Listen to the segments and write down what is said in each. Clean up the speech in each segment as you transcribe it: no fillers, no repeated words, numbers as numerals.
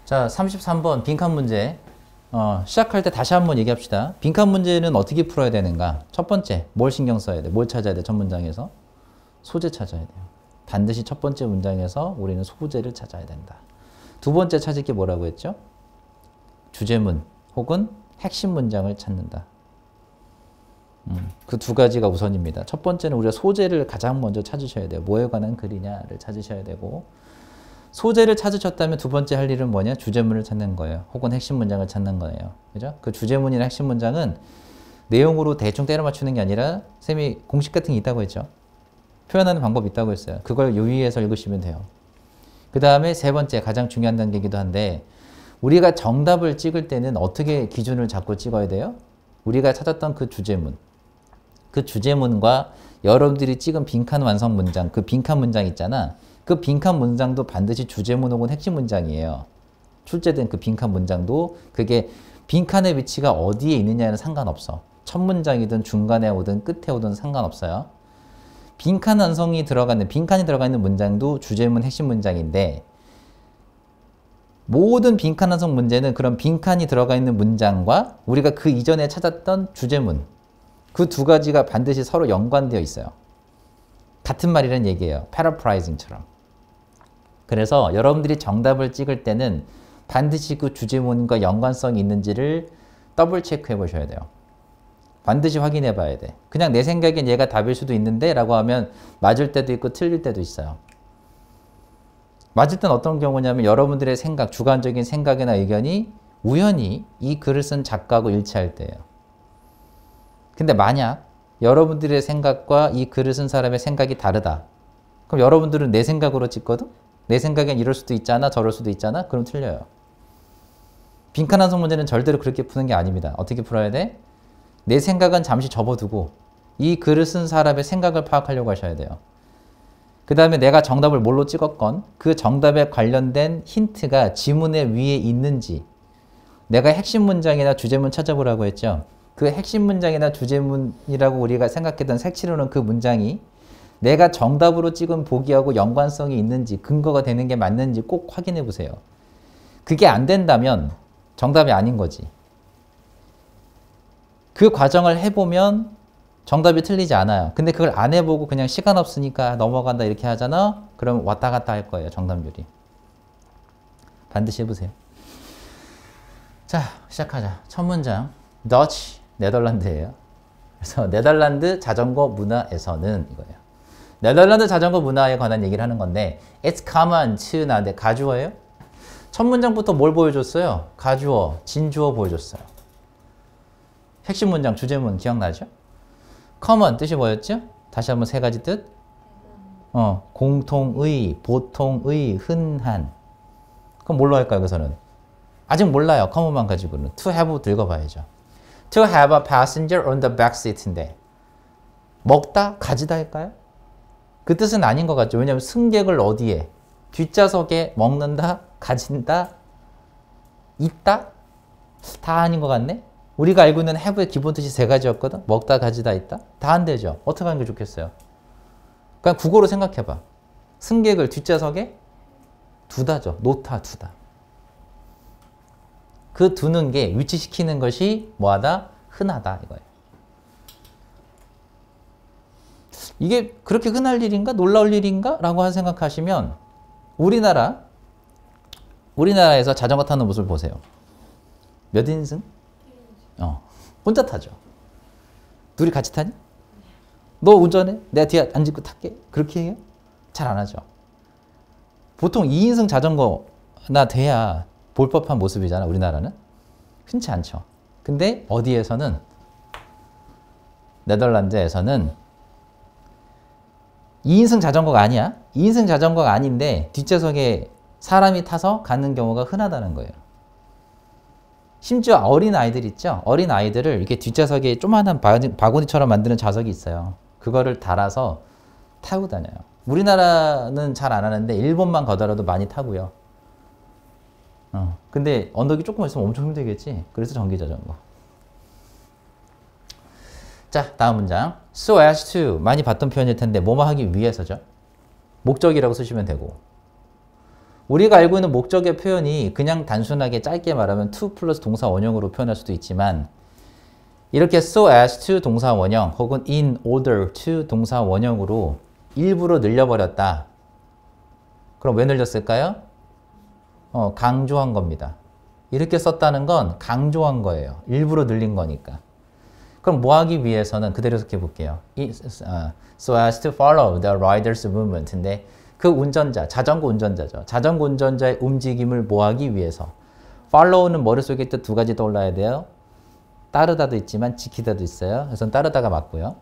자, 33번 빈칸 문제. 시작할 때 다시 한번 얘기합시다. 빈칸 문제는 어떻게 풀어야 되는가? 첫 번째, 뭘 신경 써야 돼? 뭘 찾아야 돼? 첫 문장에서? 소재 찾아야 돼요. 반드시 첫 번째 문장에서 우리는 소재를 찾아야 된다. 두 번째 찾을 게 뭐라고 했죠? 주제문 혹은 핵심 문장을 찾는다. 그 두 가지가 우선입니다. 첫 번째는 우리가 소재를 가장 먼저 찾으셔야 돼요. 뭐에 관한 글이냐를 찾으셔야 되고, 소재를 찾으셨다면 두 번째 할 일은 뭐냐? 주제문을 찾는 거예요. 혹은 핵심 문장을 찾는 거예요. 그죠? 그 주제문이나 핵심 문장은 내용으로 대충 때려 맞추는 게 아니라 쌤이 공식 같은 게 있다고 했죠. 표현하는 방법이 있다고 했어요. 그걸 유의해서 읽으시면 돼요. 그 다음에 세 번째, 가장 중요한 단계이기도 한데, 우리가 정답을 찍을 때는 어떻게 기준을 잡고 찍어야 돼요? 우리가 찾았던 그 주제문, 그 주제문과 여러분들이 찍은 빈칸 완성 문장, 그 빈칸 문장 있잖아. 그 빈칸 문장도 반드시 주제문 혹은 핵심 문장이에요. 출제된 그 빈칸 문장도 그게 빈칸의 위치가 어디에 있느냐는 상관없어. 첫 문장이든 중간에 오든 끝에 오든 상관없어요. 빈칸 완성이 들어가는, 빈칸이 들어가 있는 문장도 주제문 핵심 문장인데, 모든 빈칸 완성 문제는 그런 빈칸이 들어가 있는 문장과 우리가 그 이전에 찾았던 주제문, 그 두 가지가 반드시 서로 연관되어 있어요. 같은 말이라는 얘기예요. paraphrasing처럼. 그래서 여러분들이 정답을 찍을 때는 반드시 그 주제문과 연관성이 있는지를 더블 체크해 보셔야 돼요. 반드시 확인해 봐야 돼. 그냥 내 생각엔 얘가 답일 수도 있는데 라고 하면 맞을 때도 있고 틀릴 때도 있어요. 맞을 땐 어떤 경우냐면 여러분들의 생각, 주관적인 생각이나 의견이 우연히 이 글을 쓴 작가하고 일치할 때예요. 근데 만약 여러분들의 생각과 이 글을 쓴 사람의 생각이 다르다. 그럼 여러분들은 내 생각으로 찍거든? 내 생각엔 이럴 수도 있잖아, 저럴 수도 있잖아? 그럼 틀려요. 빈칸 완성 문제는 절대로 그렇게 푸는 게 아닙니다. 어떻게 풀어야 돼? 내 생각은 잠시 접어두고 이 글을 쓴 사람의 생각을 파악하려고 하셔야 돼요. 그 다음에 내가 정답을 뭘로 찍었건 그 정답에 관련된 힌트가 지문의 위에 있는지, 내가 핵심 문장이나 주제문 찾아보라고 했죠. 그 핵심 문장이나 주제문이라고 우리가 생각했던 색칠해놓은 그 문장이 내가 정답으로 찍은 보기하고 연관성이 있는지, 근거가 되는 게 맞는지 꼭 확인해 보세요. 그게 안 된다면 정답이 아닌 거지. 그 과정을 해보면 정답이 틀리지 않아요. 근데 그걸 안 해보고 그냥 시간 없으니까 넘어간다 이렇게 하잖아? 그럼 왔다 갔다 할 거예요, 정답률이. 반드시 해보세요. 자, 시작하자. 첫 문장. Dutch, 네덜란드예요. 그래서 네덜란드 자전거 문화에서는 이거예요. 네덜란드 자전거 문화에 관한 얘기를 하는 건데, It's common to, 나인데 가주어예요? 첫 문장부터 뭘 보여줬어요? 가주어, 진주어 보여줬어요. 핵심 문장, 주제문 기억나죠? common 뜻이 뭐였죠? 다시 한번 세 가지 뜻. 공통의, 보통의, 흔한. 그럼 뭘로 할까요, 여기서는? 아직 몰라요. common만 가지고는. to have 읽어봐야죠. To have a passenger on the back seat인데 먹다, 가지다 할까요? 그 뜻은 아닌 것 같죠. 왜냐하면 승객을 어디에? 뒷좌석에 먹는다, 가진다, 있다? 다 아닌 것 같네? 우리가 알고 있는 have의 기본 뜻이 세 가지였거든? 먹다, 가지다, 있다? 다 안 되죠. 어떻게 하는 게 좋겠어요? 그냥 국어로 생각해봐. 승객을 뒷좌석에 두다죠. 놓다, 두다. 그 두는 게 위치시키는 것이 뭐하다? 흔하다 이거예요. 이게 그렇게 흔할 일인가? 놀라울 일인가? 라고 생각하시면 우리나라에서 자전거 타는 모습을 보세요. 몇 인승? 혼자 타죠. 둘이 같이 타니? 너 운전해? 내가 뒤에 앉고 탈게. 그렇게 해요? 잘 안 하죠. 보통 2인승 자전거나 돼야 볼 법한 모습이잖아, 우리나라는. 흔치 않죠. 근데 어디에서는, 네덜란드에서는 2인승 자전거가 아니야. 2인승 자전거가 아닌데 뒷좌석에 사람이 타서 가는 경우가 흔하다는 거예요. 심지어 어린 아이들 있죠? 어린 아이들을 이렇게 뒷좌석에 조그만한 바구니처럼 만드는 좌석이 있어요. 그거를 달아서 타고 다녀요. 우리나라는 잘 안 하는데 일본만 가더라도 많이 타고요. 근데 언덕이 조금 있으면 엄청 힘들겠지? 그래서 전기자전거. 자, 다음 문장. So as to, 많이 봤던 표현일 텐데 뭐뭐 하기 위해서죠. 목적이라고 쓰시면 되고, 우리가 알고 있는 목적의 표현이 그냥 단순하게 짧게 말하면 to 플러스 동사 원형으로 표현할 수도 있지만 이렇게 so as to 동사 원형 혹은 in order to 동사 원형으로 일부러 늘려버렸다. 그럼 왜 늘렸을까요? 강조한 겁니다. 이렇게 썼다는 건 강조한 거예요. 일부러 늘린 거니까. 그럼 뭐 하기 위해서는 그대로 해석해 볼게요. So as to follow the rider's movement인데 그 운전자, 자전거 운전자죠. 자전거 운전자의 움직임을 뭐 하기 위해서. follow는 머릿속에 또 두 가지 떠올라야 돼요. 따르다도 있지만 지키다도 있어요. 그래서 따르다가 맞고요.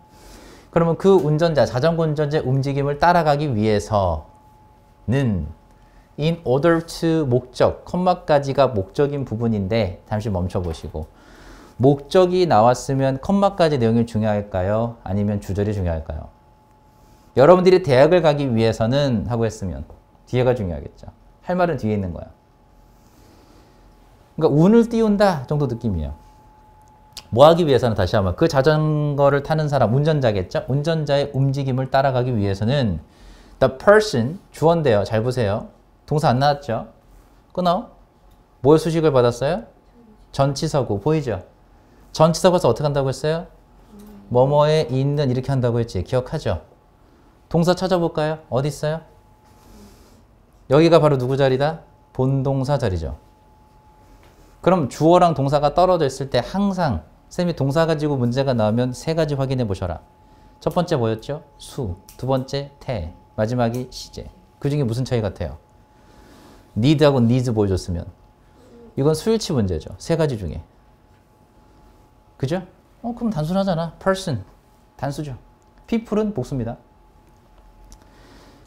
그러면 그 운전자, 자전거 운전자의 움직임을 따라가기 위해서는 in order to 목적, 컴마까지가 목적인 부분인데 잠시 멈춰보시고 목적이 나왔으면 컴마까지 내용이 중요할까요? 아니면 주절이 중요할까요? 여러분들이 대학을 가기 위해서는 하고 했으면 뒤에가 중요하겠죠. 할 말은 뒤에 있는 거야. 그러니까 운을 띄운다 정도 느낌이에요. 뭐 하기 위해서는 다시 한번 그 자전거를 타는 사람, 운전자겠죠? 운전자의 움직임을 따라가기 위해서는 the person, 주어인데요. 잘 보세요. 동사 안 나왔죠? 끊어. 뭐의 수식을 받았어요? 전치사고. 보이죠? 전치사고서 어떻게 한다고 했어요? 뭐뭐에 있는 이렇게 한다고 했지. 기억하죠? 동사 찾아볼까요? 어디 있어요? 여기가 바로 누구 자리다? 본동사 자리죠. 그럼 주어랑 동사가 떨어져 있을 때 항상 쌤이 동사 가지고 문제가 나오면 세 가지 확인해 보셔라. 첫 번째 뭐였죠? 수. 두 번째 태. 마지막이 시제. 그 중에 무슨 차이 같아요? need하고 needs 보여줬으면 이건 수일치 문제죠. 세 가지 중에. 그죠? 그럼 단순하잖아. person. 단수죠. people은 복수입니다.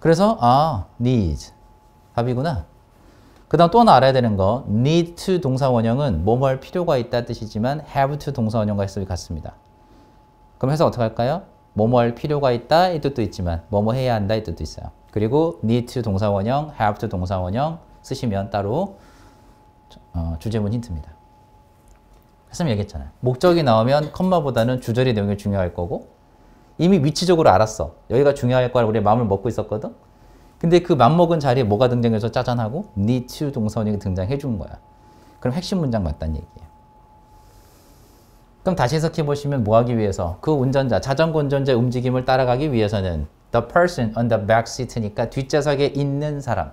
그래서 needs. 답이구나. 그 다음 또 하나 알아야 되는 거 need to 동사 원형은 뭐뭐 할 필요가 있다 뜻이지만 have to 동사 원형과 해석이 같습니다. 그럼 해석 어떻게 할까요? 뭐뭐 할 필요가 있다 이 뜻도 있지만 뭐뭐 해야 한다 이 뜻도 있어요. 그리고 need to 동사 원형, have to 동사 원형 쓰시면 따로 주제문 힌트입니다. 선생님 얘기했잖아요. 목적이 나오면 컴마보다는 주절의 내용이 중요할 거고 이미 위치적으로 알았어. 여기가 중요할 거라 우리 마음을 먹고 있었거든. 근데 그 맘먹은 자리에 뭐가 등장해서 짜잔하고 need to 동사 원형이 등장해 준 거야. 그럼 핵심 문장 맞다는 얘기예요. 그럼 다시 해석해 보시면 뭐 하기 위해서? 그 운전자, 자전거 운전자의 움직임을 따라가기 위해서는 the person on the back seat니까 뒷좌석에 있는 사람.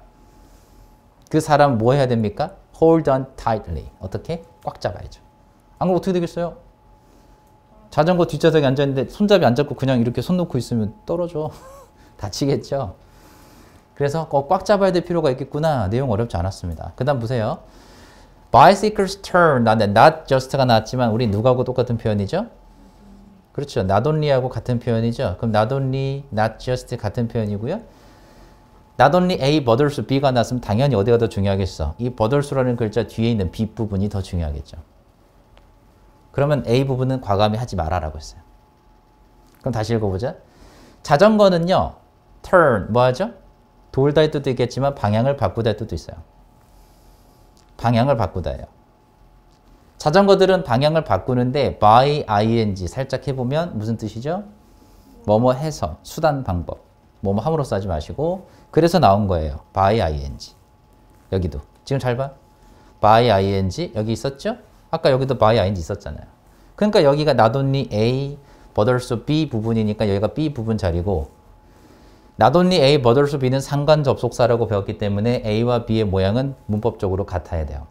그 사람 뭐 해야 됩니까? hold on tightly. 어떻게? 꽉 잡아야죠. 안 그럼 어떻게 되겠어요? 자전거 뒷좌석에 앉아있는데 손잡이 안 잡고 그냥 이렇게 손 놓고 있으면 떨어져. 다치겠죠? 그래서 꽉 잡아야 될 필요가 있겠구나. 내용 어렵지 않았습니다. 그 다음 보세요. bicycles turn. not just가 나왔지만 우리 누구하고 똑같은 표현이죠? 그렇죠. not only하고 같은 표현이죠. 그럼 not only, not just 같은 표현이고요. not only A, but also B가 나왔으면 당연히 어디가 더 중요하겠어? 이 but also라는 글자 뒤에 있는 B 부분이 더 중요하겠죠. 그러면 A 부분은 과감히 하지 말아라고 했어요. 그럼 다시 읽어보자. 자전거는요. turn, 뭐 하죠? 돌다의 뜻도 있겠지만 방향을 바꾸다의 뜻도 있어요. 방향을 바꾸다예요. 자전거들은 방향을 바꾸는데 by ing 살짝 해보면 무슨 뜻이죠? 뭐뭐 해서 수단 방법. 뭐뭐 함으로써 하지 마시고 그래서 나온 거예요. by ing. 여기도. 지금 잘 봐. by ing 여기 있었죠? 아까 여기도 by ing 있었잖아요. 그러니까 여기가 not only A, but also B 부분이니까 여기가 B 부분 자리고 not only A, but also B는 상관 접속사라고 배웠기 때문에 A와 B의 모양은 문법적으로 같아야 돼요.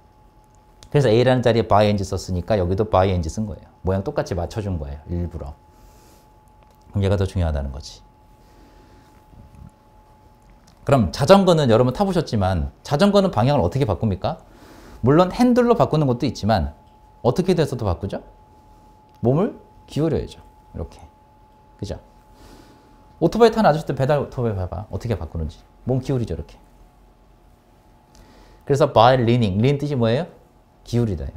그래서 A라는 자리에 by ing 썼으니까 여기도 by ing 쓴 거예요. 모양 똑같이 맞춰준 거예요. 일부러. 얘가 더 중요하다는 거지. 그럼 자전거는 여러분 타보셨지만 자전거는 방향을 어떻게 바꿉니까? 물론 핸들로 바꾸는 것도 있지만 어떻게 돼서도 바꾸죠? 몸을 기울여야죠. 이렇게. 그죠? 오토바이 타는 아저씨들 배달 오토바이 봐봐. 어떻게 바꾸는지. 몸 기울이죠. 이렇게. 그래서 by leaning. lean 뜻이 뭐예요? 기울이다예요.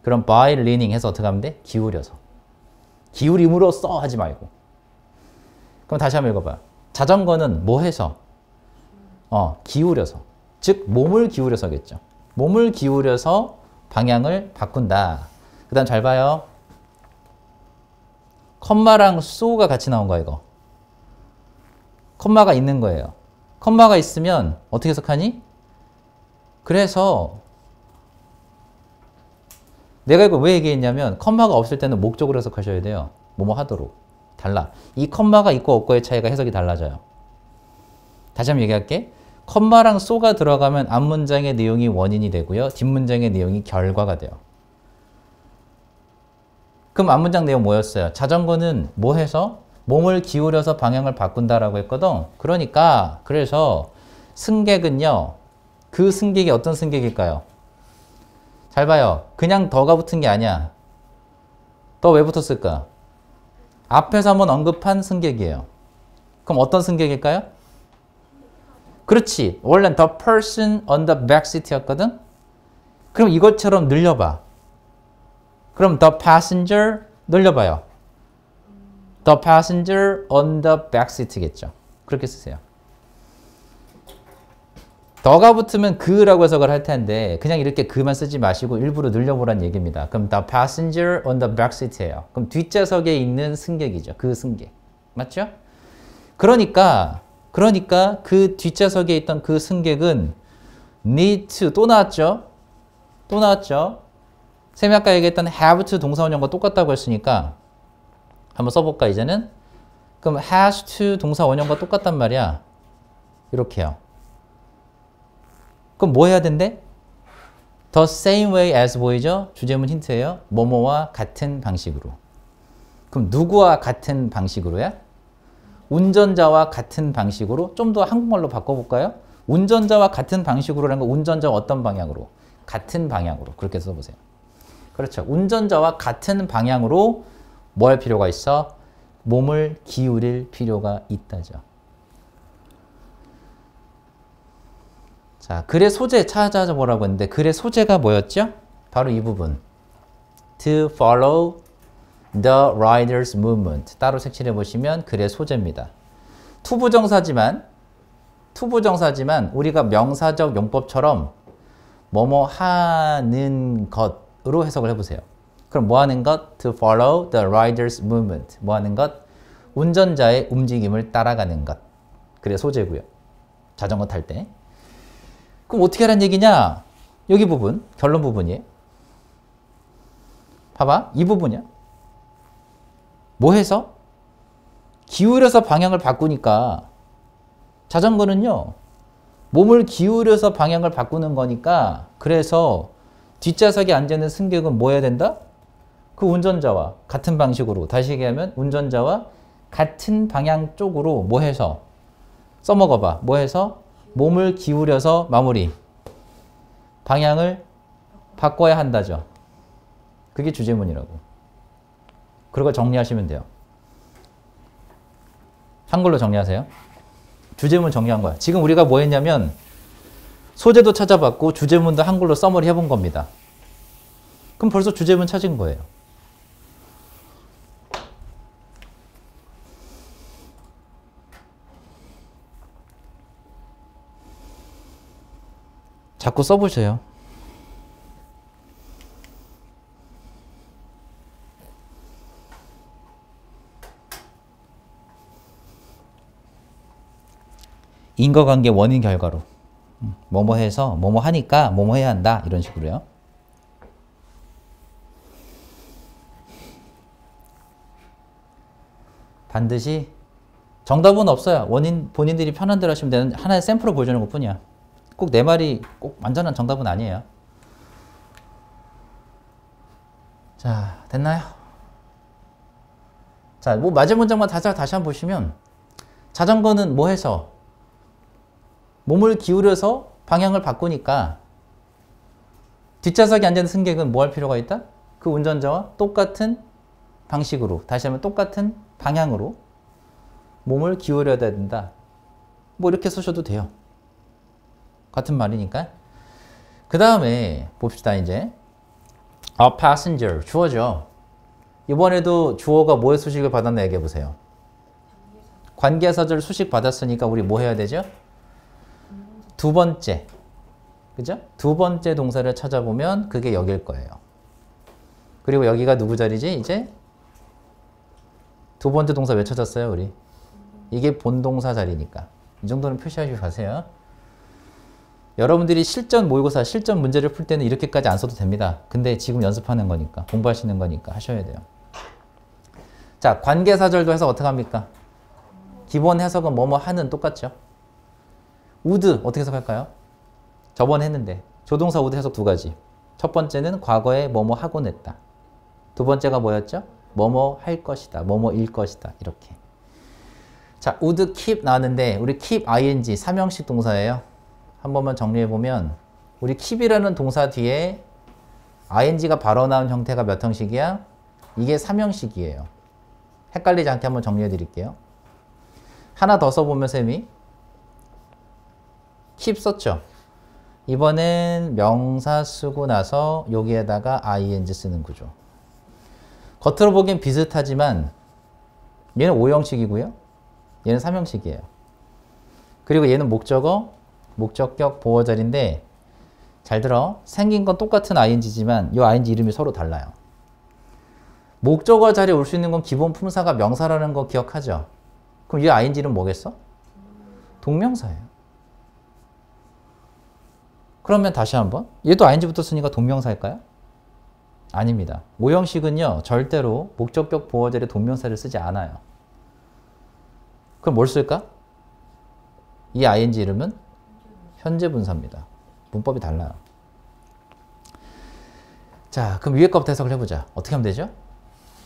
그럼 by leaning 해서 어떻게 하면 돼? 기울여서. 기울임으로써 하지 말고. 그럼 다시 한번 읽어봐. 자전거는 뭐 해서? 기울여서. 즉 몸을 기울여서겠죠. 몸을 기울여서 방향을 바꾼다. 그 다음 잘 봐요. 컴마랑 so가 같이 나온 거야 이거. 컴마가 있는 거예요. 컴마가 있으면 어떻게 해석하니? 그래서 내가 이거 왜 얘기했냐면 컴마가 없을 때는 목적으로 해석하셔야 돼요. 뭐뭐 하도록. 달라. 이 컴마가 있고 없고의 차이가 해석이 달라져요. 다시 한번 얘기할게. 컴마랑 so가 들어가면 앞문장의 내용이 원인이 되고요. 뒷문장의 내용이 결과가 돼요. 그럼 앞문장 내용 뭐였어요? 자전거는 뭐 해서? 몸을 기울여서 방향을 바꾼다라고 했거든. 그러니까 그래서 승객은요. 그 승객이 어떤 승객일까요? 잘 봐요. 그냥 더가 붙은 게 아니야. 더 왜 붙었을까? 앞에서 한번 언급한 승객이에요. 그럼 어떤 승객일까요? 그렇지. 원래는 the person on the back seat였거든. 그럼 이것처럼 늘려봐. 그럼 the passenger 늘려봐요. The passenger on the back seat겠죠. 그렇게 쓰세요. 더가 붙으면 그라고 해석을 할 텐데 그냥 이렇게 그만 쓰지 마시고 일부러 늘려보란 얘기입니다. 그럼 the passenger on the back seat예요. 그럼 뒷좌석에 있는 승객이죠. 그 승객. 맞죠? 그러니까 그 뒷좌석에 있던 그 승객은 need to 또 나왔죠? 또 나왔죠? 쌤이 아까 얘기했던 have to 동사원형과 똑같다고 했으니까 한번 써볼까 이제는? 그럼 has to 동사원형과 똑같단 말이야. 이렇게요. 그럼 뭐 해야 된대? The same way as 보이죠? 주제문 힌트예요. 뭐뭐와 같은 방식으로. 그럼 누구와 같은 방식으로야? 운전자와 같은 방식으로. 좀 더 한국말로 바꿔볼까요? 운전자와 같은 방식으로라는 거 운전자와 어떤 방향으로? 같은 방향으로. 그렇게 써보세요. 그렇죠. 운전자와 같은 방향으로 뭐 할 필요가 있어? 몸을 기울일 필요가 있다죠. 자, 글의 소재 찾아보라고 했는데 글의 소재가 뭐였죠? 바로 이 부분. To follow the rider's movement. 따로 색칠해 보시면 글의 소재입니다. 투부정사지만 우리가 명사적 용법처럼 뭐뭐 하는 것으로 해석을 해보세요. 그럼 뭐 하는 것? To follow the rider's movement. 뭐 하는 것? 운전자의 움직임을 따라가는 것. 글의 소재고요. 자전거 탈 때. 그럼 어떻게 하라는 얘기냐? 여기 부분, 결론 부분이에요. 봐봐, 이 부분이야. 뭐 해서? 기울여서 방향을 바꾸니까 자전거는요. 몸을 기울여서 방향을 바꾸는 거니까 그래서 뒷좌석에 앉아있는 승객은 뭐 해야 된다? 그 운전자와 같은 방식으로 다시 얘기하면 운전자와 같은 방향 쪽으로 뭐 해서? 써먹어봐. 뭐 해서? 몸을 기울여서 마무리. 방향을 바꿔야 한다죠. 그게 주제문이라고. 그리고 정리하시면 돼요. 한글로 정리하세요. 주제문 정리한 거야. 지금 우리가 뭐 했냐면 소재도 찾아봤고 주제문도 한글로 써머리 해본 겁니다. 그럼 벌써 주제문 찾은 거예요. 자꾸 써보세요. 인과관계 원인 결과로. 뭐뭐 해서 뭐뭐 하니까 뭐뭐 해야 한다. 이런 식으로요. 반드시 정답은 없어요. 원인 본인들이 편한 대로 하시면 되는 하나의 샘플을 보여주는 것 뿐이야. 꼭 내 말이 꼭 완전한 정답은 아니에요. 자, 됐나요? 자, 뭐 맞은 문장만 다시 한번 보시면 자전거는 뭐 해서? 몸을 기울여서 방향을 바꾸니까 뒷좌석에 앉은 승객은 뭐 할 필요가 있다? 그 운전자와 똑같은 방식으로, 다시 한번 똑같은 방향으로 몸을 기울여야 된다. 뭐 이렇게 쓰셔도 돼요. 같은 말이니까. 그 다음에 봅시다 이제. A passenger, 주어죠. 이번에도 주어가 뭐의 수식을 받았나 얘기해 보세요. 관계사절 수식 받았으니까 우리 뭐 해야 되죠? 두 번째. 그죠? 두 번째 동사를 찾아보면 그게 여길 거예요. 그리고 여기가 누구 자리지? 이제 두 번째 동사 왜 찾았어요, 우리? 이게 본동사 자리니까. 이 정도는 표시하시고 가세요. 여러분들이 실전 모의고사, 실전 문제를 풀 때는 이렇게까지 안 써도 됩니다. 근데 지금 연습하는 거니까, 공부하시는 거니까 하셔야 돼요. 자, 관계사절도 해석 어떻게 합니까? 기본 해석은 뭐뭐 하는 똑같죠? would 어떻게 해석할까요? 저번에 했는데 조동사 would 해석 두 가지. 첫 번째는 과거에 뭐뭐 하곤 했다. 두 번째가 뭐였죠? 뭐뭐 할 것이다. 뭐뭐일 것이다. 이렇게. 자, would keep 나왔는데 우리 keep ing 3형식 동사예요. 한 번만 정리해보면 우리 keep이라는 동사 뒤에 ing가 바로 나온 형태가 몇 형식이야? 이게 3형식이에요. 헷갈리지 않게 한번 정리해드릴게요. 하나 더 써보면 쌤이 keep 썼죠? 이번엔 명사 쓰고 나서 여기에다가 ing 쓰는 구조. 겉으로 보기엔 비슷하지만 얘는 5형식이고요. 얘는 3형식이에요. 그리고 얘는 목적어, 목적격, 보어절인데 잘 들어. 생긴 건 똑같은 ing지만 이 ing 이름이 서로 달라요. 목적어 자리에 올 수 있는 건 기본 품사가 명사라는 거 기억하죠? 그럼 이 ing 이름 뭐겠어? 동명사예요. 그러면 다시 한번 얘도 ing부터 쓰니까 동명사일까요? 아닙니다. 5형식은요 절대로 목적격 보어절에 동명사를 쓰지 않아요. 그럼 뭘 쓸까? 이 ing 이름은 현재 분사입니다. 문법이 달라요. 자, 그럼 위에 거부터 해석을 해보자. 어떻게 하면 되죠?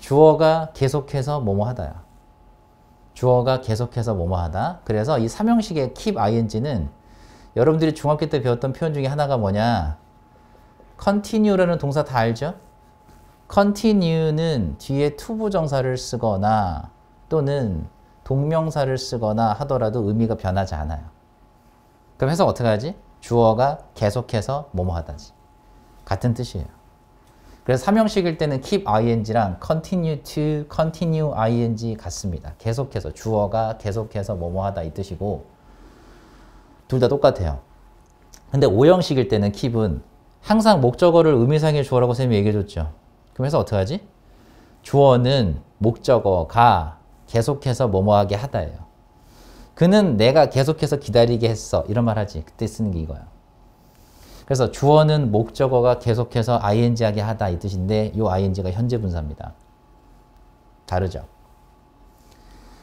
주어가 계속해서 뭐뭐 하다야. 주어가 계속해서 뭐뭐 하다. 그래서 이 3형식의 keep ing는 여러분들이 중학교 때 배웠던 표현 중에 하나가 뭐냐? continue라는 동사 다 알죠? continue는 뒤에 투부정사를 쓰거나 또는 동명사를 쓰거나 하더라도 의미가 변하지 않아요. 그럼 해석 어떻게 하지? 주어가 계속해서 뭐뭐 하다지. 같은 뜻이에요. 그래서 3형식일 때는 keep ing랑 continue to, continue ing 같습니다. 계속해서, 주어가 계속해서 뭐뭐 하다 이 뜻이고 둘 다 똑같아요. 근데 5형식일 때는 keep은 항상 목적어를 의미상의 주어라고 쌤이 얘기해줬죠. 그럼 해서 어떻게 하지? 주어는 목적어가 계속해서 뭐뭐하게 하다예요. 그는 내가 계속해서 기다리게 했어. 이런 말 하지. 그때 쓰는 게 이거야. 그래서 주어는 목적어가 계속해서 ing하게 하다 이 뜻인데 이 ing가 현재 분사입니다. 다르죠?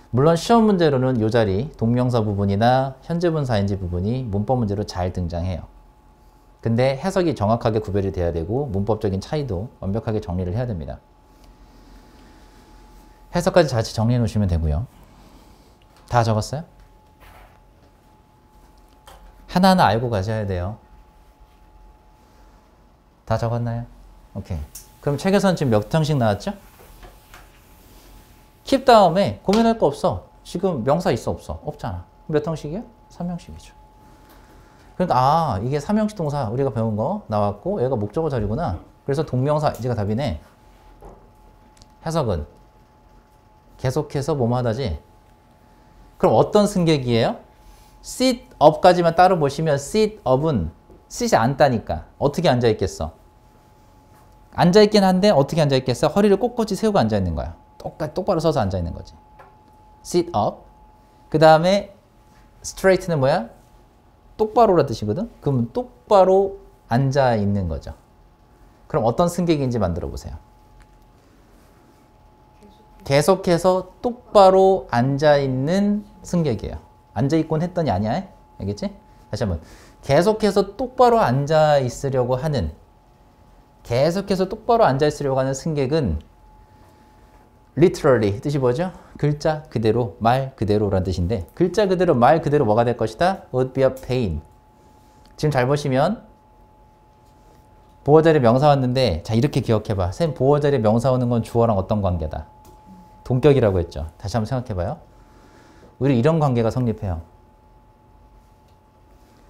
물론 시험 문제로는 이 자리 동명사 부분이나 현재 분사 ing 부분이 문법 문제로 잘 등장해요. 근데 해석이 정확하게 구별이 돼야 되고 문법적인 차이도 완벽하게 정리를 해야 됩니다. 해석까지 같이 정리해 놓으시면 되고요. 다 적었어요? 하나하나 알고 가셔야 돼요. 다 적었나요? 오케이. 그럼 책에서는 지금 몇 형식 나왔죠? keep 다음에 고민할 거 없어. 지금 명사 있어 없어? 없잖아. 몇 형식이야? 3형식이죠. 그러니까 이게 3형식 동사 우리가 배운 거 나왔고 얘가 목적어 자리구나. 그래서 동명사 이제가 답이네. 해석은 계속해서 뭐뭐 하다지. 그럼 어떤 승객이에요? sit up까지만 따로 보시면 sit up은 sit이 앉다니까 어떻게 앉아있겠어? 앉아있긴 한데 어떻게 앉아있겠어? 허리를 꼿꼿이 세우고 앉아있는 거야. 똑바로 서서 앉아있는 거지. sit up. 그 다음에 straight는 뭐야? 똑바로라 뜻이거든? 그럼 똑바로 앉아있는 거죠. 그럼 어떤 승객인지 만들어 보세요. 계속해서 똑바로 앉아있는 승객이에요. 앉아있곤 했더니 아니야? 알겠지? 다시 한번. 계속해서 똑바로 앉아있으려고 하는 승객은 literally 뜻이 뭐죠? 글자 그대로, 말 그대로라는 뜻인데 글자 그대로, 말 그대로 뭐가 될 것이다? would be a pain. 지금 잘 보시면 보어자리 명사 왔는데 자 이렇게 기억해봐. 쌤 보어자리 명사 오는 건 주어랑 어떤 관계다? 동격이라고 했죠. 다시 한번 생각해봐요. 우리 이런 관계가 성립해요.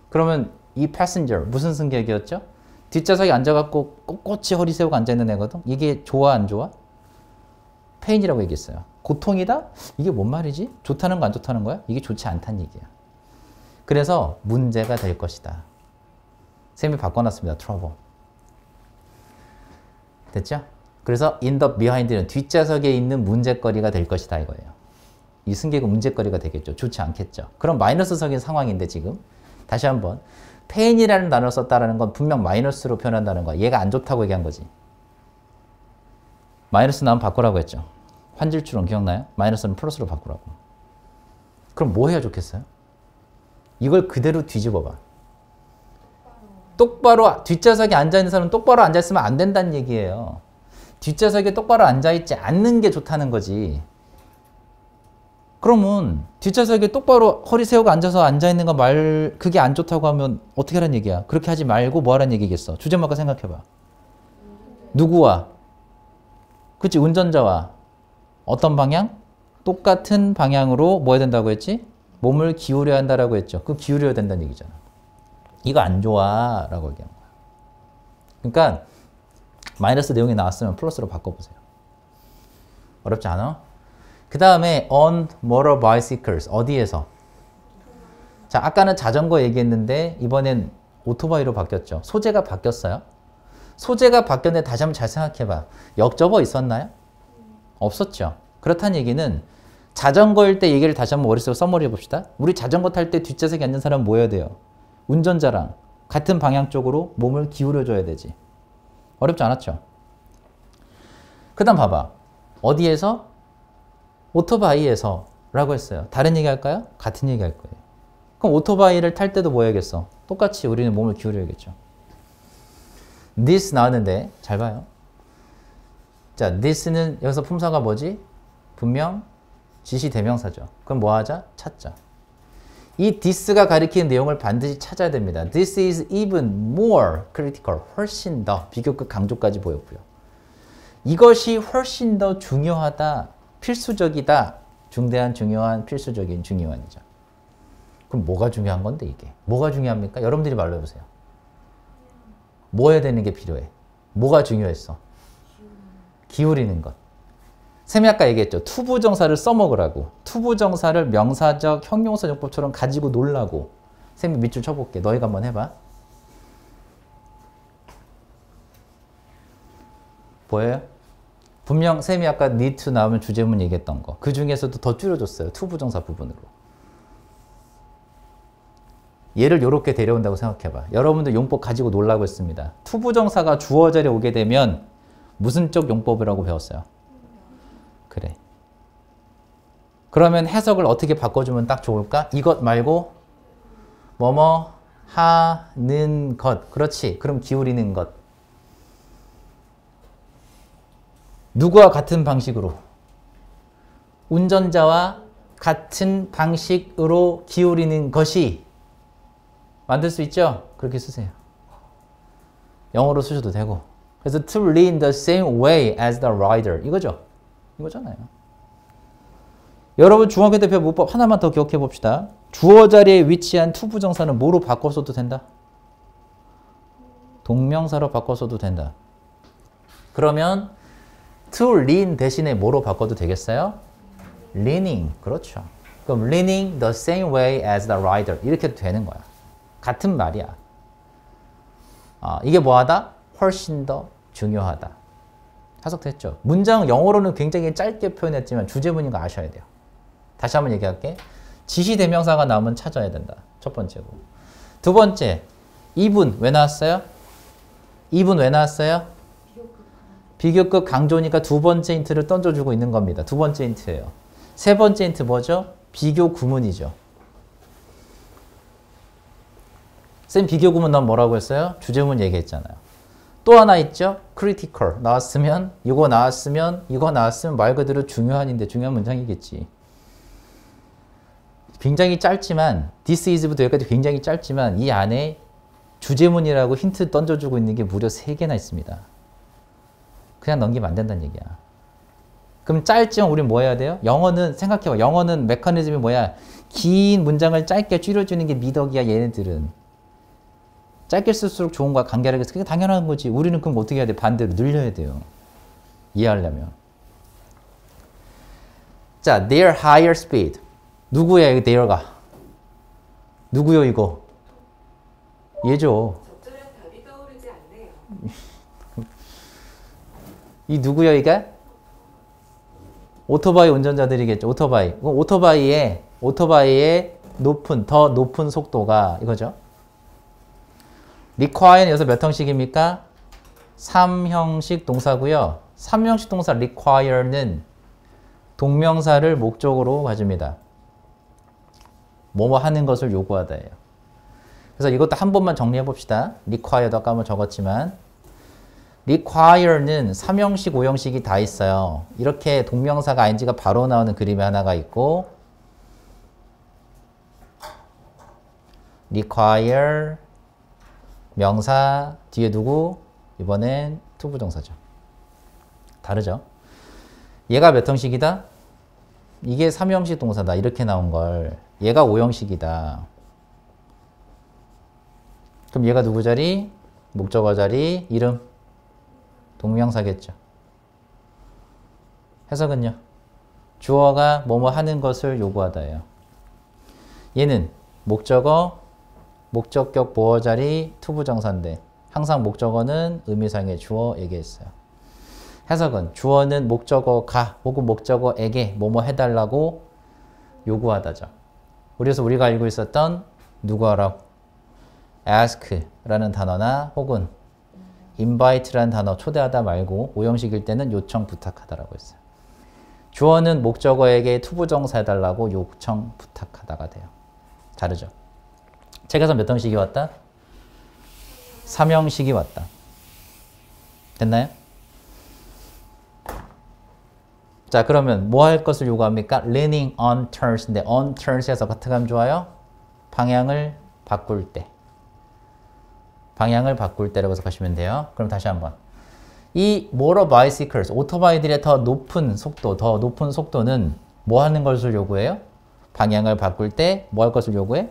그러면 이 passenger 무슨 승객이었죠? 뒷좌석에 앉아갖고 꼿꼿이 허리 세우고 앉아있는 애거든? 이게 좋아 안 좋아? 페인이라고 얘기했어요. 고통이다? 이게 뭔 말이지? 좋다는 거 안 좋다는 거야? 이게 좋지 않다는 얘기야. 그래서 문제가 될 것이다. 쌤이 바꿔놨습니다. trouble. 됐죠? 그래서 in the behind는 뒷좌석에 있는 문제거리가 될 것이다 이거예요. 이 승객은 문제거리가 되겠죠. 좋지 않겠죠. 그럼 마이너스적인 상황인데 지금 다시 한번 pain이라는 단어를 썼다는 건 분명 마이너스로 표현한다는 거야. 얘가 안 좋다고 얘기한 거지. 마이너스 나오면 바꾸라고 했죠. 환질주론 기억나요? 마이너스는 플러스로 바꾸라고. 그럼 뭐 해야 좋겠어요? 이걸 그대로 뒤집어봐. 똑바로 뒷좌석에 앉아있는 사람은 똑바로 앉아있으면 안 된다는 얘기예요. 뒷좌석에 똑바로 앉아있지 않는 게 좋다는 거지. 그러면 뒷좌석에 똑바로 허리 세우고 앉아서 앉아있는 거 그게 안 좋다고 하면 어떻게 하라는 얘기야? 그렇게 하지 말고 뭐 하라는 얘기겠어? 주제마가 생각해봐. 누구와? 그치, 운전자와 어떤 방향? 똑같은 방향으로 뭐 해야 된다고 했지? 몸을 기울여야 한다라고 했죠. 그 기울여야 된다는 얘기잖아. 이거 안 좋아 라고 얘기한 거야. 그러니까 마이너스 내용이 나왔으면 플러스로 바꿔보세요. 어렵지 않아? 그 다음에 on motor bicycles 어디에서? 자, 아까는 자전거 얘기했는데 이번엔 오토바이로 바뀌었죠. 소재가 바뀌었어요. 소재가 바뀌었는데 다시 한번 잘 생각해봐. 역접어 있었나요? 없었죠. 그렇다는 얘기는 자전거일 때 얘기를 다시 한번 머릿속에 써머리 해봅시다. 우리 자전거 탈 때 뒷좌석에 앉는 사람은 뭐 해야 돼요? 운전자랑 같은 방향 쪽으로 몸을 기울여줘야 되지. 어렵지 않았죠? 그 다음 봐봐. 어디에서? 오토바이에서 라고 했어요. 다른 얘기 할까요? 같은 얘기 할 거예요. 그럼 오토바이를 탈 때도 뭐 해야겠어? 똑같이 우리는 몸을 기울여야겠죠. this 나왔는데 잘 봐요. 자, this는 여기서 품사가 뭐지? 분명 지시 대명사죠. 그럼 뭐 하자? 찾자. 이 this가 가리키는 내용을 반드시 찾아야 됩니다. This is even more critical. 훨씬 더 비교급 강조까지 보였고요. 이것이 훨씬 더 중요하다. 필수적이다. 중대한, 중요한, 필수적인, 중요한이죠. 그럼 뭐가 중요한 건데 이게? 뭐가 중요합니까? 여러분들이 말로 해보세요. 뭐 해야 되는 게 필요해? 뭐가 중요했어? 기울이는 것. 쌤이 아까 얘기했죠. 투부정사를 써먹으라고. 투부정사를 명사적 형용사 용법처럼 가지고 놀라고. 쌤이 밑줄 쳐볼게. 너희가 한번 해봐. 보여요? 분명 쌤이 아까 need to 나오면 주제문 얘기했던 거. 그 중에서도 더 줄여줬어요. 투부정사 부분으로. 얘를 이렇게 데려온다고 생각해봐. 여러분들 용법 가지고 놀라고 했습니다. 투부정사가 주어 자리에 오게 되면 무슨 쪽 용법이라고 배웠어요? 그래. 그러면 해석을 어떻게 바꿔주면 딱 좋을까? 이것 말고 뭐뭐 하는 것. 그렇지. 그럼 기울이는 것. 누구와 같은 방식으로? 운전자와 같은 방식으로 기울이는 것이 만들 수 있죠? 그렇게 쓰세요. 영어로 쓰셔도 되고. 그래서 to lean the same way as the rider. 이거죠? 이거잖아요. 여러분 중학교 때 배운 문법 하나만 더 기억해 봅시다. 주어 자리에 위치한 투부정사는 뭐로 바꿔서도 된다? 동명사로 바꿔서도 된다. 그러면 to lean 대신에 뭐로 바꿔도 되겠어요? leaning. 그렇죠. 그럼 leaning the same way as the rider. 이렇게 되는 거야. 같은 말이야. 이게 뭐하다? 훨씬 더 중요하다. 해석됐죠? 문장 영어로는 굉장히 짧게 표현했지만 주제문인 거 아셔야 돼요. 다시 한번 얘기할게. 지시대명사가 나오면 찾아야 된다. 첫 번째고. 두 번째, even 왜 나왔어요? even 왜 나왔어요? 비교급 강조니까 두 번째 힌트를 던져주고 있는 겁니다. 두 번째 힌트예요. 세 번째 힌트 뭐죠? 비교 구문이죠. 쌤 비교 구문 넌 뭐라고 했어요? 주제문 얘기했잖아요. 또 하나 있죠? critical 나왔으면 이거 나왔으면 이거 나왔으면 말 그대로 중요한인데 중요한 문장이겠지. 굉장히 짧지만 this is부터 여기까지 굉장히 짧지만 이 안에 주제문이라고 힌트 던져주고 있는 게 무려 3개나 있습니다. 그냥 넘기면 안 된다는 얘기야. 그럼 짧지만 우린 뭐 해야 돼요? 영어는 생각해봐. 영어는 메커니즘이 뭐야? 긴 문장을 짧게 줄여주는 게 미덕이야 얘네들은. 짧게 쓸수록 좋은 거야. 간결하게. 그게 당연한 거지. 우리는 그럼 어떻게 해야 돼? 반대로 늘려야 돼요. 이해하려면. 자, their higher speed. 누구야 이거 their가? 누구요 이거? 얘죠. 적절한 답이 떠오르지 않네요. 이 누구요 이게? 오토바이 운전자들이겠죠. 오토바이. 오토바이의 더 높은 속도가 이거죠. require는 여기서 몇 형식입니까? 3형식 동사고요. 3형식 동사 require는 동명사를 목적으로 가집니다. 뭐뭐 하는 것을 요구하다예요. 그래서 이것도 한 번만 정리해 봅시다. require도 아까 한번 적었지만 require는 3형식, 5형식이 다 있어요. 이렇게 동명사가 ing가 바로 나오는 그림이 하나가 있고 require 명사 뒤에 누구? 이번엔 투부정사죠. 다르죠? 얘가 몇 형식이다? 이게 3형식 동사다. 이렇게 나온 걸. 얘가 5형식이다. 그럼 얘가 누구 자리? 목적어 자리, 이름. 동명사겠죠. 해석은요? 주어가 뭐뭐 하는 것을 요구하다예요. 얘는 목적어, 목적격 보어 자리, 투부정사인데 항상 목적어는 의미상의 주어에게 있어요. 해석은 주어는 목적어가 혹은 목적어에게 뭐뭐 해달라고 요구하다죠. 그래서 우리가 알고 있었던 누구 하라고? ask라는 단어나 혹은 invite라는 단어 초대하다 말고 5형식일 때는 요청 부탁하다라고 했어요. 주어는 목적어에게 투부정사 해달라고 요청 부탁하다가 돼요. 다르죠? 책에서 몇 형식이 왔다? 3형식이 왔다. 됐나요? 자, 그러면 뭐 할 것을 요구합니까? leaning on turns인데 on turns에서 어떻게 하면 좋아요? 방향을 바꿀 때. 방향을 바꿀 때라고 해석하시면 돼요. 그럼 다시 한번. 이 motor bicycles, 오토바이들의 더 높은 속도는 뭐 하는 것을 요구해요? 방향을 바꿀 때 뭐 할 것을 요구해?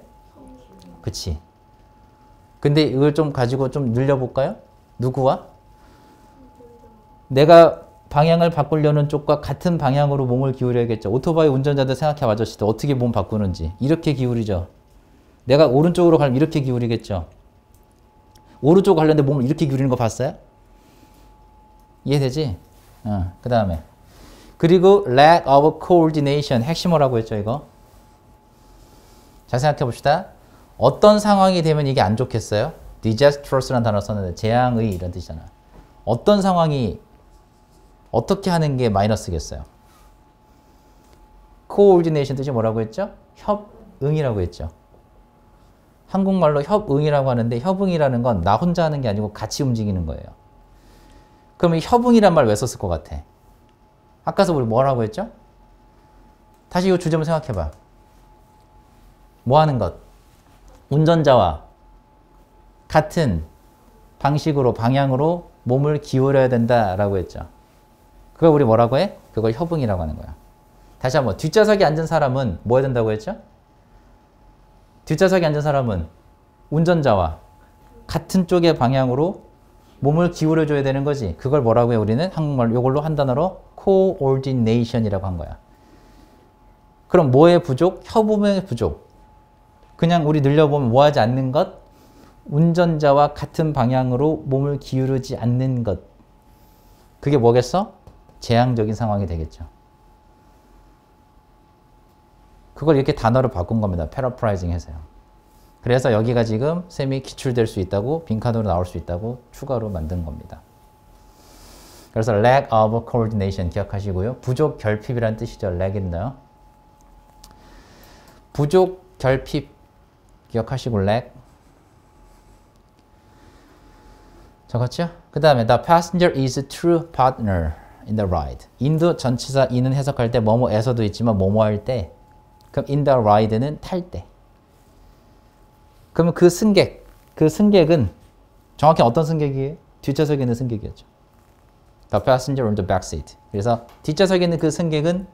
그치. 근데 이걸 좀 가지고 좀 늘려볼까요? 누구와? 내가 방향을 바꾸려는 쪽과 같은 방향으로 몸을 기울여야겠죠. 오토바이 운전자들 생각해 아저씨들 어떻게 몸 바꾸는지. 이렇게 기울이죠. 내가 오른쪽으로 가면 이렇게 기울이겠죠. 오른쪽으로 가려는데 몸을 이렇게 기울이는 거 봤어요? 이해되지? 그 다음에 그리고 lack of coordination 핵심 뭐라고 했죠 이거? 잘 생각해 봅시다. 어떤 상황이 되면 이게 안 좋겠어요? disastrous라는 단어 썼는데 재앙의 이런 뜻이잖아. 어떤 상황이 어떻게 하는 게 마이너스겠어요? coordination 뜻이 뭐라고 했죠? 협응이라고 했죠. 한국말로 협응이라고 하는데 협응이라는 건 나 혼자 하는 게 아니고 같이 움직이는 거예요. 그러면 협응이란 말 왜 썼을 것 같아? 아까서 우리 뭐라고 했죠? 다시 이 주제만 생각해봐. 뭐 하는 것? 운전자와 같은 방식으로 방향으로 몸을 기울여야 된다라고 했죠. 그걸 우리 뭐라고 해? 그걸 협응이라고 하는 거야. 다시 한번 뒷좌석에 앉은 사람은 뭐 해야 된다고 했죠? 뒷좌석에 앉은 사람은 운전자와 같은 쪽의 방향으로 몸을 기울여줘야 되는 거지. 그걸 뭐라고 해 우리는? 한국말 이걸로 한 단어로 coordination이라고 한 거야. 그럼 뭐의 부족? 협음의 부족. 그냥 우리 늘려보면 뭐 하지 않는 것? 운전자와 같은 방향으로 몸을 기울이지 않는 것. 그게 뭐겠어? 재앙적인 상황이 되겠죠. 그걸 이렇게 단어로 바꾼 겁니다. paraphrasing 해서요. 그래서 여기가 지금 셈이 기출될 수 있다고 빈칸으로 나올 수 있다고 추가로 만든 겁니다. 그래서 lack of coordination 기억하시고요. 부족 결핍이라는 뜻이죠. lack인데요. 부족 결핍 기억하시고 lack. 적었죠? 그 다음에 the passenger is true partner in the ride. 인도 전치사 in은 해석할 때 뭐뭐에서도 있지만 뭐뭐 할 때 그럼 in the ride는 탈 때. 그러면 그 승객은 정확히 어떤 승객이에요? 뒷좌석에 있는 승객이었죠. The passenger on the back seat. 그래서 뒷좌석에 있는 그 승객은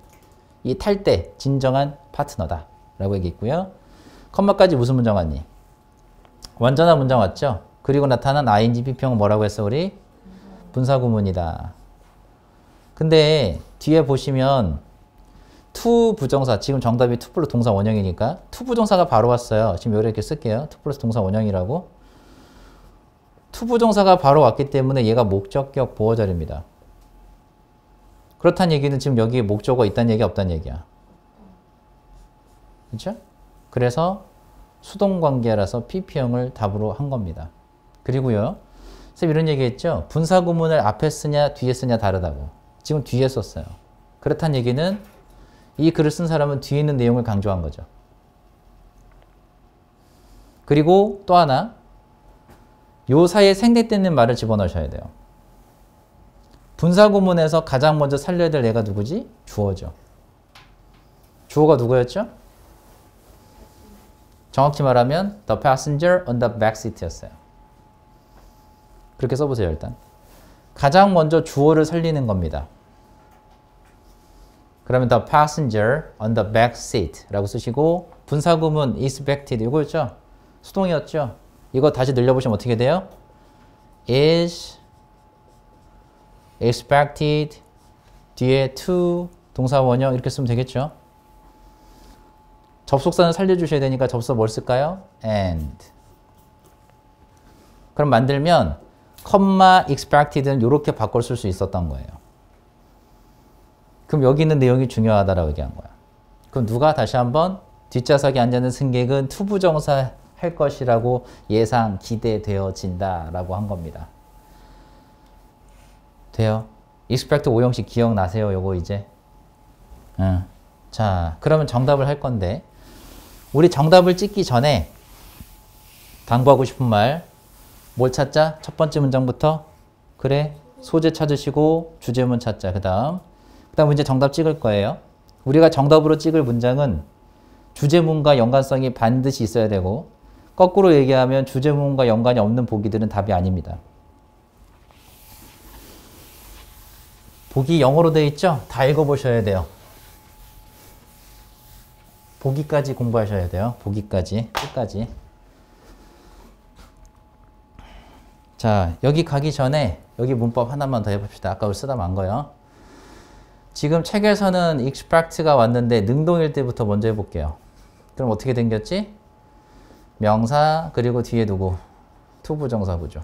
이 탈 때 진정한 파트너다 라고 얘기했고요. 컴마까지 무슨 문장 왔니? 완전한 문장 왔죠? 그리고 나타난 ing 비평은 뭐라고 했어 우리? 분사구문이다. 근데 뒤에 보시면 to 부정사, 지금 정답이 to 플러스 동사 원형이니까 to 부정사가 바로 왔어요. 지금 여기 이렇게 쓸게요. to 플러스 동사 원형이라고. to 부정사가 바로 왔기 때문에 얘가 목적격 보어절입니다. 그렇다는 얘기는 지금 여기에 목적어가 있다는 얘기야 없다는 얘기야. 그렇죠? 그래서 수동관계라서 PP형을 답으로 한 겁니다. 그리고요. 쌤 이런 얘기 했죠. 분사구문을 앞에 쓰냐 뒤에 쓰냐 다르다고. 지금 뒤에 썼어요. 그렇다는 얘기는 이 글을 쓴 사람은 뒤에 있는 내용을 강조한 거죠. 그리고 또 하나, 요 사이에 생략되는 말을 집어넣으셔야 돼요. 분사구문에서 가장 먼저 살려야 될 애가 누구지? 주어죠. 주어가 누구였죠? 정확히 말하면 the passenger on the back seat였어요. 그렇게 써보세요. 일단 가장 먼저 주어를 살리는 겁니다. 그러면 the passenger on the back seat 라고 쓰시고 분사구문 expected 이거였죠? 수동이었죠? 이거 다시 늘려보시면 어떻게 돼요? is expected 뒤에 to 동사 원형 이렇게 쓰면 되겠죠? 접속사는 살려주셔야 되니까 접속사 뭘 쓸까요? and. 그럼 만들면 컴마 expected는 이렇게 바꿔 쓸 수 있었던 거예요. 그럼 여기 있는 내용이 중요하다라고 얘기한 거야. 그럼 누가 다시 한번 뒷좌석에 앉아있는 승객은 투부정사 할 것이라고 예상 기대되어진다라고 한 겁니다. 돼요? expect 오형식 기억나세요? 요거 이제. 자, 그러면 정답을 할 건데 우리 정답을 찍기 전에 당부하고 싶은 말 뭘 찾자? 첫 번째 문장부터 그래 소재 찾으시고 주제문 찾자. 그 다음 이제 정답 찍을 거예요. 우리가 정답으로 찍을 문장은 주제문과 연관성이 반드시 있어야 되고 거꾸로 얘기하면 주제문과 연관이 없는 보기들은 답이 아닙니다. 보기 영어로 되어 있죠? 다 읽어보셔야 돼요. 보기까지 공부하셔야 돼요. 보기까지, 끝까지. 자, 여기 가기 전에 여기 문법 하나만 더 해봅시다. 아까 우리 쓰다 만 거요. 지금 책에서는 expect가 왔는데 능동일 때부터 먼저 해볼게요. 그럼 어떻게 생겼지? 명사 그리고 뒤에 누구? 투부정사구죠.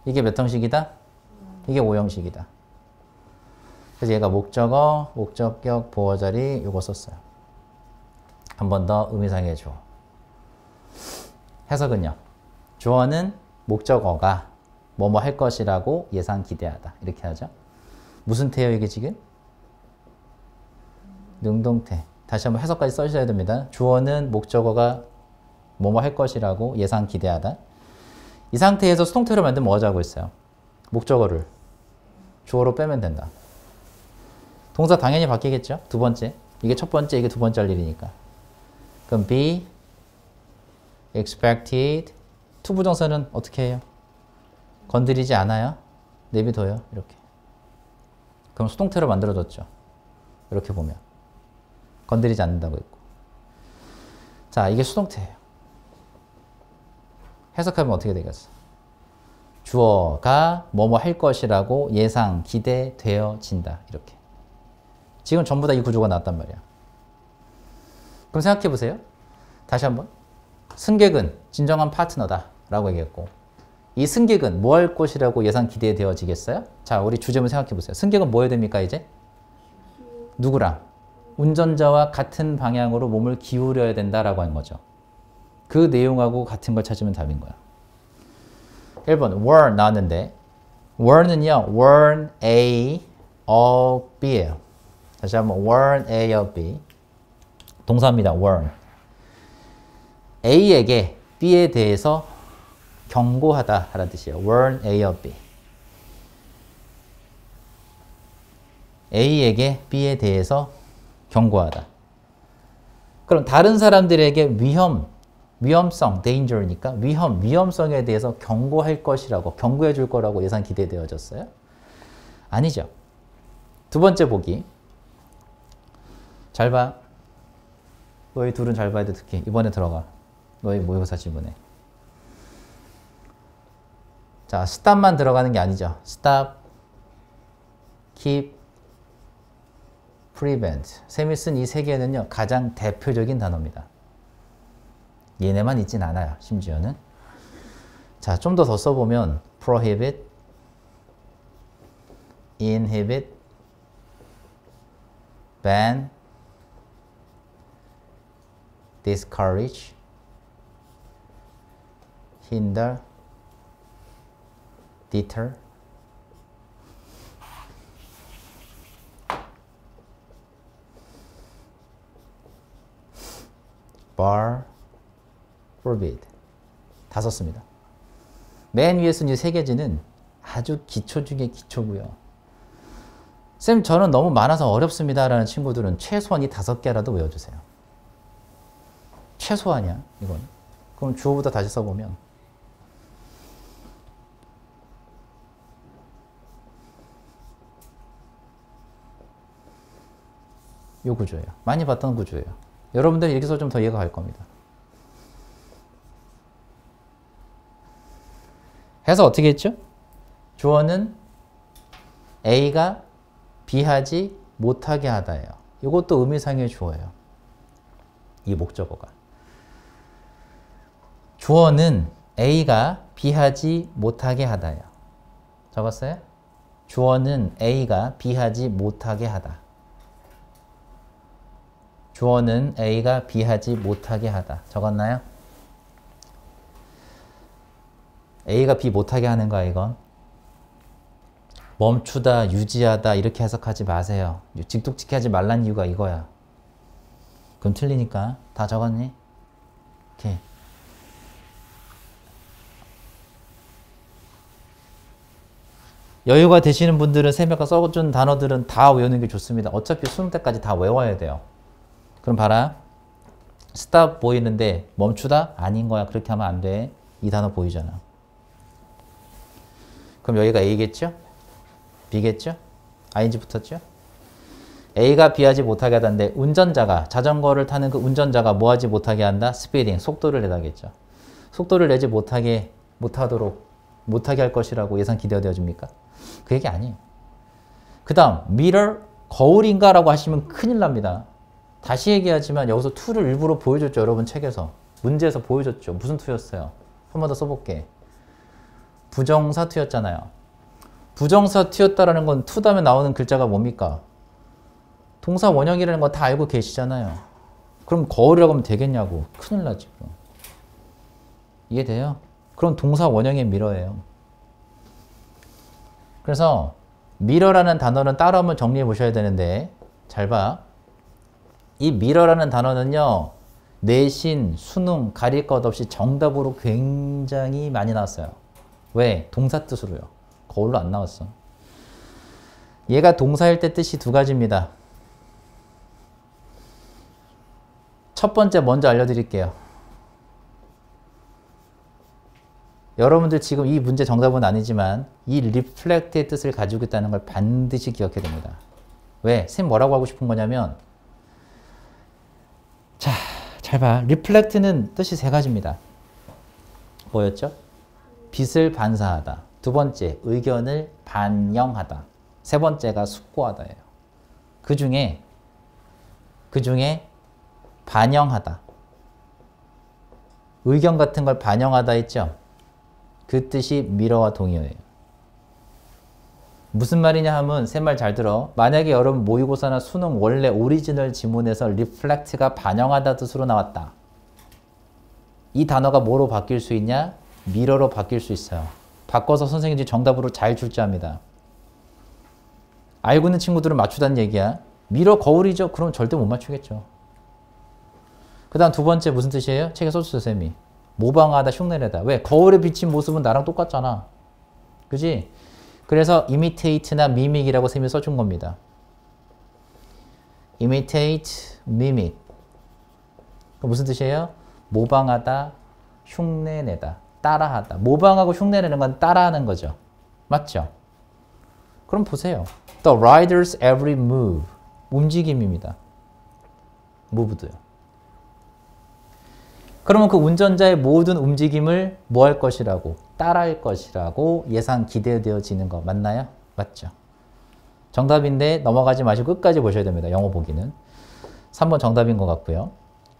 이게 몇 형식이다? 이게 5형식이다. 그래서 얘가 목적어, 목적격, 보어자리 요거 썼어요. 한 번 더 의미상의 주어. 해석은요. 주어는 목적어가 뭐뭐 할 것이라고 예상 기대하다. 이렇게 하죠. 무슨 태요 이게 지금? 능동태. 다시 한번 해석까지 써주셔야 됩니다. 주어는 목적어가 뭐뭐 할 것이라고 예상 기대하다. 이 상태에서 수동태로 만들면 뭐 하자고 했어요? 목적어를 주어로 빼면 된다. 동사 당연히 바뀌겠죠? 두 번째. 이게 첫 번째, 이게 두 번째 할 일이니까. 그럼 be expected. 투부정사는 어떻게 해요? 건드리지 않아요? 내비둬요. 이렇게. 그럼 수동태로 만들어졌죠. 이렇게 보면. 건드리지 않는다고 했고. 자, 이게 수동태예요. 해석하면 어떻게 되겠어? 주어가 뭐뭐 할 것이라고 예상, 기대되어진다. 이렇게. 지금 전부 다 이 구조가 나왔단 말이야. 그럼 생각해 보세요. 다시 한번. 승객은 진정한 파트너다 라고 얘기했고 이 승객은 뭐 할 것이라고 예상 기대되어지겠어요? 자, 우리 주제문 생각해 보세요. 승객은 뭐 해야 됩니까 이제? 누구랑? 운전자와 같은 방향으로 몸을 기울여야 된다라고 한 거죠. 그 내용하고 같은 걸 찾으면 답인 거야. 1번 were 나왔는데 were는요. were A of B예요. 다시 한번 were A of B 동사입니다. were A에게 B에 대해서 경고하다 라는 뜻이에요. warn A of B. A에게 B에 대해서 경고하다. 그럼 다른 사람들에게 위험성, danger니까 위험성에 대해서 경고할 것이라고, 경고해 줄 거라고 예상 기대되어졌어요? 아니죠. 두 번째 보기. 잘 봐. 너희 둘은 잘 봐야 돼, 특히. 이번에 들어가. 너희 모의고사 지문에. 자, stop만 들어가는 게 아니죠. stop, keep, prevent. 쌤이 쓴 이 세 개는요, 가장 대표적인 단어입니다. 얘네만 있진 않아요, 심지어는. 자, 좀 더 써보면 prohibit, inhibit, ban, discourage, hinder, deter, bar, forbid. 다 썼습니다. 맨 위에 쓴 이 세 개지는 아주 기초 중에 기초고요. 쌤, 저는 너무 많아서 어렵습니다 라는 친구들은 최소한 이 5개라도 외워주세요. 최소한이야, 이건. 그럼 주어부터 다시 써보면 이 구조예요. 많이 봤던 구조예요. 여러분들 여기서 좀 더 이해가 갈 겁니다. 해서 어떻게 했죠? 주어는 A가 B하지 못하게 하다예요. 이것도 의미상의 주어예요. 이 목적어가. 주어는 A가 B하지 못하게 하다예요. 적었어요? 주어는 A가 B하지 못하게 하다. 주어는 A가 B하지 못하게 하다. 적었나요? A가 B 못하게 하는 거야, 이건. 멈추다, 유지하다 이렇게 해석하지 마세요. 직독직해 하지 말란 이유가 이거야. 그럼 틀리니까. 다 적었니? 오케이. 여유가 되시는 분들은 쌤이 써준 단어들은 다 외우는 게 좋습니다. 어차피 수능 때까지 다 외워야 돼요. 그럼 봐라. stop 보이는데 멈추다? 아닌 거야. 그렇게 하면 안 돼. 이 단어 보이잖아. 그럼 여기가 A겠죠? B겠죠? ing 붙었죠? A가 B하지 못하게 하다인데 운전자가 자전거를 타는 그 운전자가 뭐하지 못하게 한다? 스피딩, 속도를 내다겠죠. 속도를 내지 못하게 할 것이라고 예상 기대되어집니까? 그 얘기 아니에요. 그 다음 mirror, 거울인가? 라고 하시면 큰일 납니다. 다시 얘기하지만 여기서 to를 일부러 보여줬죠. 여러분 책에서. 문제에서 보여줬죠. 무슨 to였어요? 한 번 더 써볼게. 부정사 to였잖아요. 부정사 to였다라는 건 to 다음에 나오는 글자가 뭡니까? 동사 원형이라는 거 다 알고 계시잖아요. 그럼 거울이라고 하면 되겠냐고. 큰일 나지. 그럼. 이해돼요? 그럼 동사 원형의 미러예요. 그래서 미러라는 단어는 따로 한번 정리해 보셔야 되는데 잘 봐. 이 미러라는 단어는요. 내신, 수능 가릴 것 없이 정답으로 굉장히 많이 나왔어요. 왜? 동사 뜻으로요. 거울로 안 나왔어. 얘가 동사일 때 뜻이 두 가지입니다. 첫 번째 먼저 알려드릴게요. 여러분들 지금 이 문제 정답은 아니지만 이 reflect의 뜻을 가지고 있다는 걸 반드시 기억해야 됩니다. 왜? 쌤 뭐라고 하고 싶은 거냐면 자, 잘 봐. reflect는 뜻이 세 가지입니다. 뭐였죠? 빛을 반사하다. 두 번째, 의견을 반영하다. 세 번째가 숙고하다예요. 그 중에 반영하다. 의견 같은 걸 반영하다 했죠? 그 뜻이 미러와 동의어예요. 무슨 말이냐 하면 새 말 잘 들어. 만약에 여러분 모의고사나 수능 원래 오리지널 지문에서 reflect가 반영하다 뜻으로 나왔다. 이 단어가 뭐로 바뀔 수 있냐? 미러로 바뀔 수 있어요. 바꿔서 선생님들이 정답으로 잘 출제합니다. 알고 있는 친구들은 맞추다는 얘기야. 미러 거울이죠? 그럼 절대 못 맞추겠죠. 그 다음 두 번째 무슨 뜻이에요? 책에 써주세요, 쌤이. 모방하다, 흉내내다. 왜? 거울에 비친 모습은 나랑 똑같잖아. 그지? 그래서 imitate나 mimic이라고 쌤이 써준 겁니다. imitate, mimic. 그 무슨 뜻이에요? 모방하다, 흉내내다, 따라하다. 모방하고 흉내내는 건 따라하는 거죠. 맞죠? 그럼 보세요. The rider's every move. 움직임입니다. move도요. 그러면 그 운전자의 모든 움직임을 뭐 할 것이라고? 따라할 것이라고 예상 기대되어지는 거 맞나요? 맞죠? 정답인데 넘어가지 마시고 끝까지 보셔야 됩니다. 영어 보기는. 3번 정답인 것 같고요.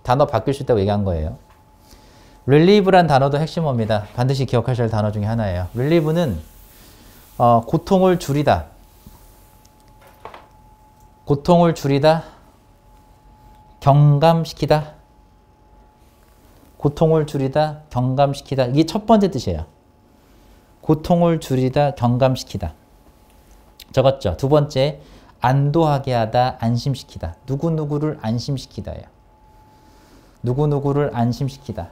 단어 바뀔 수 있다고 얘기한 거예요. relieve란 단어도 핵심어입니다. 반드시 기억하셔야 할 단어 중에 하나예요. relieve는 고통을 줄이다. 고통을 줄이다. 경감시키다. 고통을 줄이다. 경감시키다. 이게 첫 번째 뜻이에요. 고통을 줄이다, 경감시키다. 적었죠. 두 번째, 안도하게 하다, 안심시키다. 누구누구를 안심시키다예요. 누구누구를 안심시키다.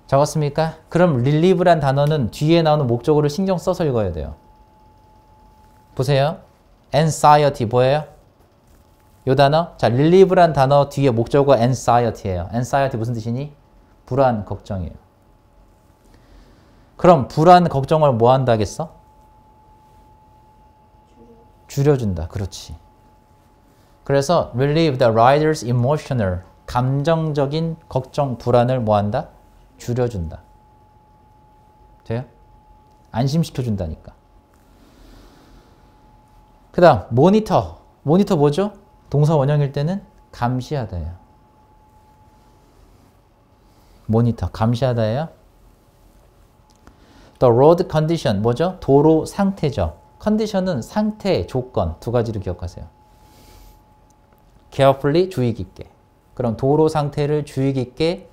적었습니까? 그럼 relieve란 단어는 뒤에 나오는 목적어를 신경 써서 읽어야 돼요. 보세요. anxiety 뭐예요? 요 단어? 자, relieve란 단어 뒤에 목적어 anxiety예요. anxiety 무슨 뜻이니? 불안, 걱정이에요. 그럼 불안, 걱정을 뭐 한다겠어? 줄여준다. 그렇지. 그래서 relieve the rider's emotional, 감정적인 걱정, 불안을 뭐 한다? 줄여준다. 돼요? 안심시켜준다니까. 그 다음 모니터. 모니터 뭐죠? 동사 원형일 때는 감시하다예요. 모니터, 감시하다예요. The road condition 뭐죠? 도로 상태죠. 컨디션은 상태, 조건 두 가지로 기억하세요. carefully 주의 깊게. 그럼 도로 상태를 주의 깊게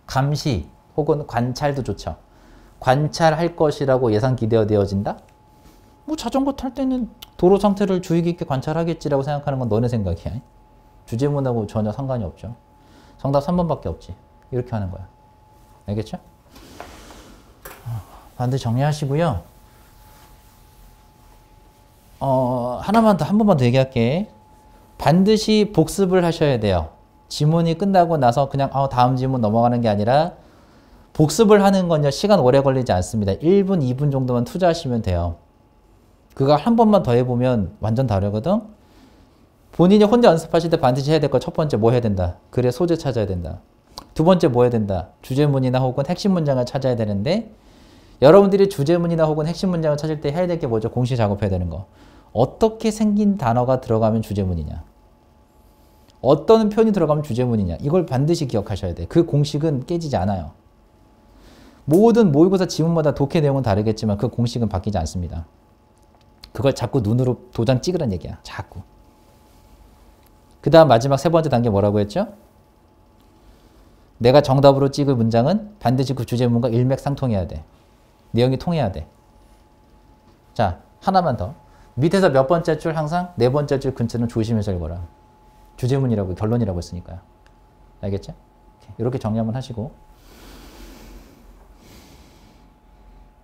감시 혹은 관찰도 좋죠. 관찰할 것이라고 예상 기대어진다? 뭐 자전거 탈 때는 도로 상태를 주의 깊게 관찰하겠지라고 생각하는 건 너네 생각이야. 주제문하고 전혀 상관이 없죠. 정답 3번밖에 없지. 이렇게 하는 거야. 알겠죠? 반드시 정리하시고요. 하나만 더, 한 번만 더 얘기할게. 반드시 복습을 하셔야 돼요. 지문이 끝나고 나서 그냥 다음 지문 넘어가는 게 아니라 복습을 하는 건요. 시간 오래 걸리지 않습니다. 1분, 2분 정도만 투자하시면 돼요. 그거 한 번만 더 해보면 완전 다르거든. 본인이 혼자 연습하실 때 반드시 해야 될 거 첫 번째 뭐 해야 된다? 글의 소재 찾아야 된다. 두 번째 뭐 해야 된다? 주제문이나 혹은 핵심 문장을 찾아야 되는데 여러분들이 주제문이나 혹은 핵심 문장을 찾을 때 해야 될 게 뭐죠? 공식 작업해야 되는 거. 어떻게 생긴 단어가 들어가면 주제문이냐? 어떤 표현이 들어가면 주제문이냐? 이걸 반드시 기억하셔야 돼. 그 공식은 깨지지 않아요. 모든 모의고사 지문마다 독해 내용은 다르겠지만 그 공식은 바뀌지 않습니다. 그걸 자꾸 눈으로 도장 찍으란 얘기야. 자꾸. 그 다음 마지막 세 번째 단계 뭐라고 했죠? 내가 정답으로 찍을 문장은 반드시 그 주제문과 일맥상통해야 돼. 내용이 통해야 돼. 자, 하나만 더. 밑에서 몇 번째 줄 항상 네 번째 줄 근처는 조심해서 읽어라. 주제문이라고 결론이라고 했으니까요. 알겠죠? 이렇게 정리 한번 하시고